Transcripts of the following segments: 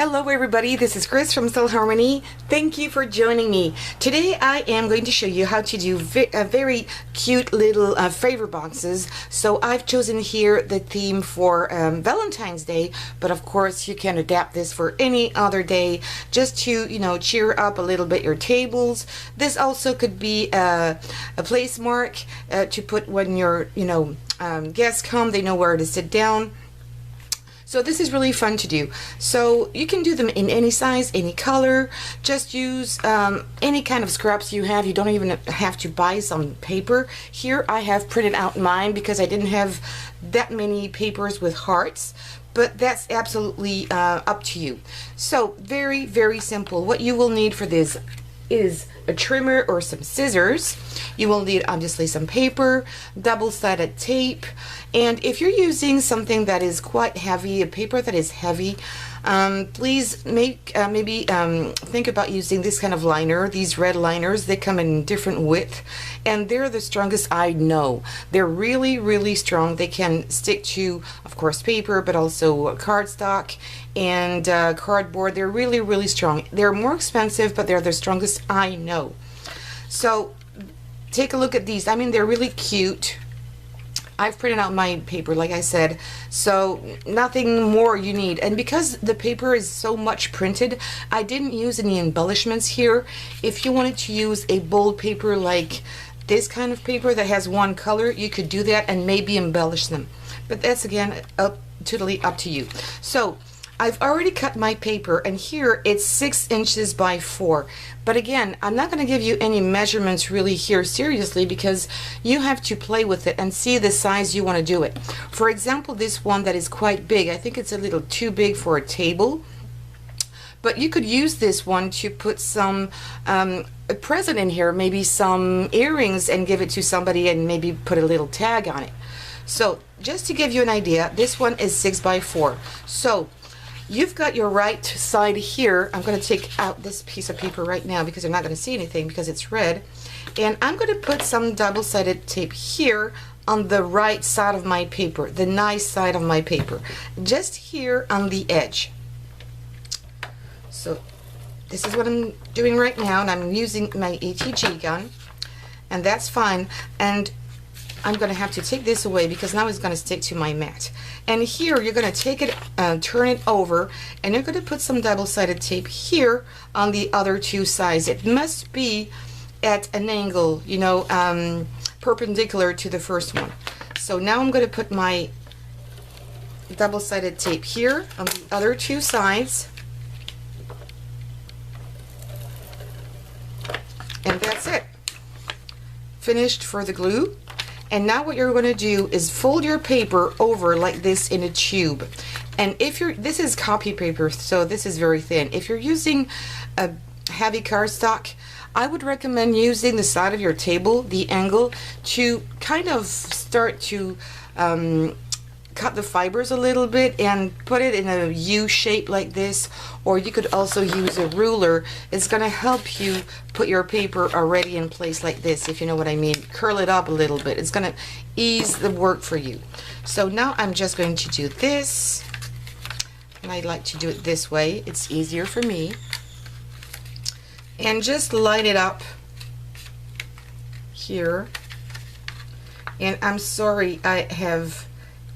Hello everybody, this is Chris from Stylharmony. Thank you for joining me. Today I am going to show you how to do very cute little favor boxes. So I've chosen here the theme for Valentine's Day, but of course you can adapt this for any other day just to, cheer up a little bit your tables. This also could be a place mark to put when your guests come, they know where to sit down. So this is really fun to do. So you can do them in any size, any color. Just use any kind of scraps you have. You don't even have to buy some paper. Here I have printed out mine because I didn't have that many papers with hearts. But that's absolutely up to you. So very, very simple. What you will need for this is a trimmer or some scissors. You will need obviously some paper, double-sided tape, and if you're using something that is quite heavy, a paper that is heavy, please maybe think about using this kind of liner. These red liners, they come in different width, and they're the strongest I know. They're really, really strong. They can stick to, of course, paper, but also cardstock and cardboard. They're really, really strong. They're more expensive, but they're the strongest I know. So take a look at these. I mean, they're really cute. I've printed out my paper, like I said, so nothing more you need. And because the paper is so much printed, I didn't use any embellishments here. If you wanted to use a bold paper like this kind of paper that has one color, you could do that and maybe embellish them. But that's, again, totally up to you. So I've already cut my paper, and here it's 6 inches by 4. But again, I'm not going to give you any measurements really here seriously, because you have to play with it and see the size you want to do it. For example, this one that is quite big, I think it's a little too big for a table. But you could use this one to put some a present in here, maybe some earrings, and give it to somebody and maybe put a little tag on it. So just to give you an idea, this one is 6 by 4. So you've got your right side here. I'm going to take out this piece of paper right now because you're not going to see anything because it's red. And I'm going to put some double-sided tape here on the right side of my paper, the nice side of my paper, just here on the edge. So this is what I'm doing right now, and I'm using my ATG gun, and that's fine. And I'm going to have to take this away because now it's going to stick to my mat. And here you're going to take it, turn it over, and you're going to put some double-sided tape here on the other two sides. It must be at an angle, perpendicular to the first one. So now I'm going to put my double-sided tape here on the other two sides. And that's it. Finished for the glue. And now what you're going to do is fold your paper over like this in a tube. And this is copy paper, so this is very thin. If you're using a heavy cardstock, I would recommend using the side of your table, the angle, to kind of start to cut the fibers a little bit and put it in a U shape like this. Or you could also use a ruler. It's going to help you put your paper already in place like this, if you know what I mean. Curl it up a little bit. It's going to ease the work for you. So now I'm just going to do this, and I like to do it this way. It's easier for me. And just line it up here. And I'm sorry, I have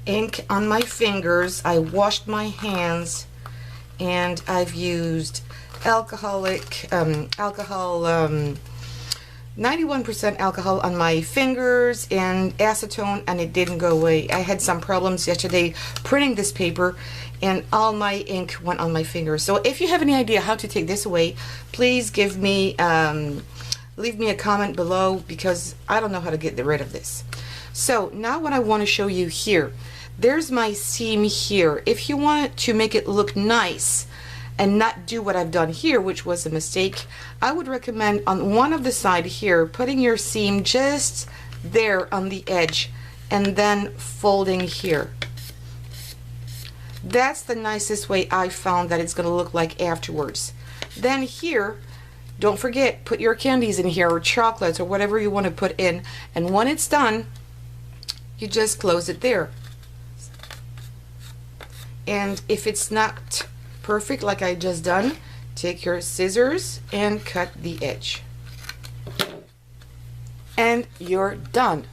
ink on my fingers. I washed my hands, and I've used 91% alcohol on my fingers and acetone, and it didn't go away. I had some problems yesterday printing this paper, and all my ink went on my fingers. So if you have any idea how to take this away, please give me leave me a comment below, because I don't know how to get rid of this. So now what I want to show you here, there's my seam here. If you want to make it look nice and not do what I've done here, which was a mistake, I would recommend on one of the side here, putting your seam just there on the edge and then folding here. That's the nicest way I found that it's going to look like afterwards. Then here, don't forget, put your candies in here, or chocolates, or whatever you want to put in, and when it's done, you just close it there. And if it's not perfect like I just done, take your scissors and cut the edge. And you're done.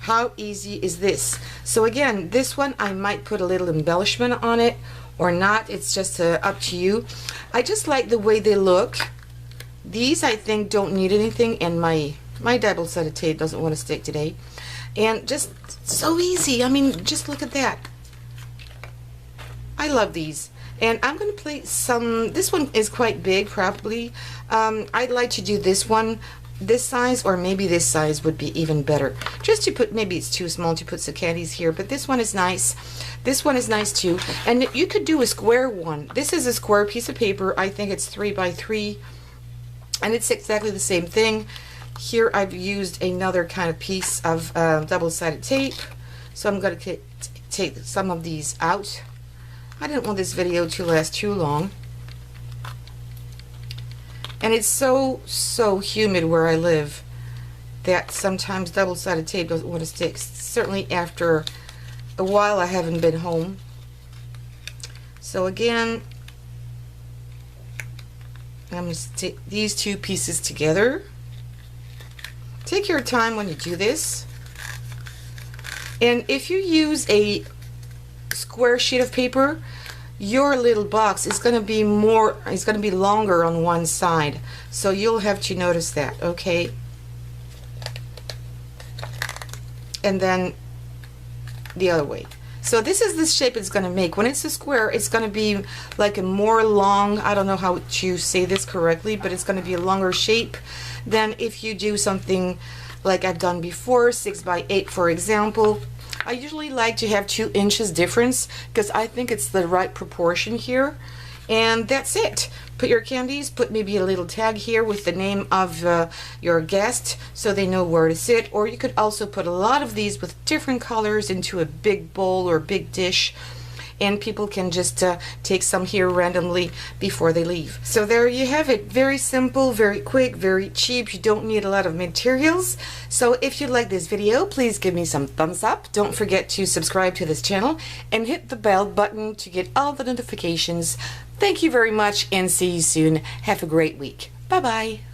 How easy is this? So again, this one I might put a little embellishment on it or not. It's just up to you. I just like the way they look. These I think don't need anything, and my double-sided tape doesn't want to stick today. And just so easy. I mean, just look at that. I love these. And I'm going to place some, this one is quite big probably. I'd like to do this one this size, or maybe this size would be even better. Just to put, maybe it's too small to put some candies here, but this one is nice. This one is nice too. And you could do a square one. This is a square piece of paper. I think it's 3 by 3, and it's exactly the same thing. Here I've used another kind of piece of double-sided tape, so I'm going to take some of these out. I didn't want this video to last too long. And it's so humid where I live that sometimes double-sided tape doesn't want to stick. Certainly after a while I haven't been home. So again, I'm going to stick these two pieces together. Take your time when you do this. And if you use a square sheet of paper, your little box is going to be longer on one side, so you'll have to notice that, okay? And then the other way. So this is the shape it's going to make. When it's a square, it's going to be like a more long, I don't know how to say this correctly, but it's going to be a longer shape than if you do something like I've done before, 6 by 8 for example. I usually like to have 2 inches difference because I think it's the right proportion here. And that's it. Put your candies, put maybe a little tag here with the name of your guest so they know where to sit. Or you could also put a lot of these with different colors into a big bowl or big dish, and people can just take some here randomly before they leave. So there you have it. Very simple, very quick, very cheap. You don't need a lot of materials. So if you like this video, please give me some thumbs up. Don't forget to subscribe to this channel and hit the bell button to get all the notifications. Thank you very much, and see you soon. Have a great week. Bye-bye.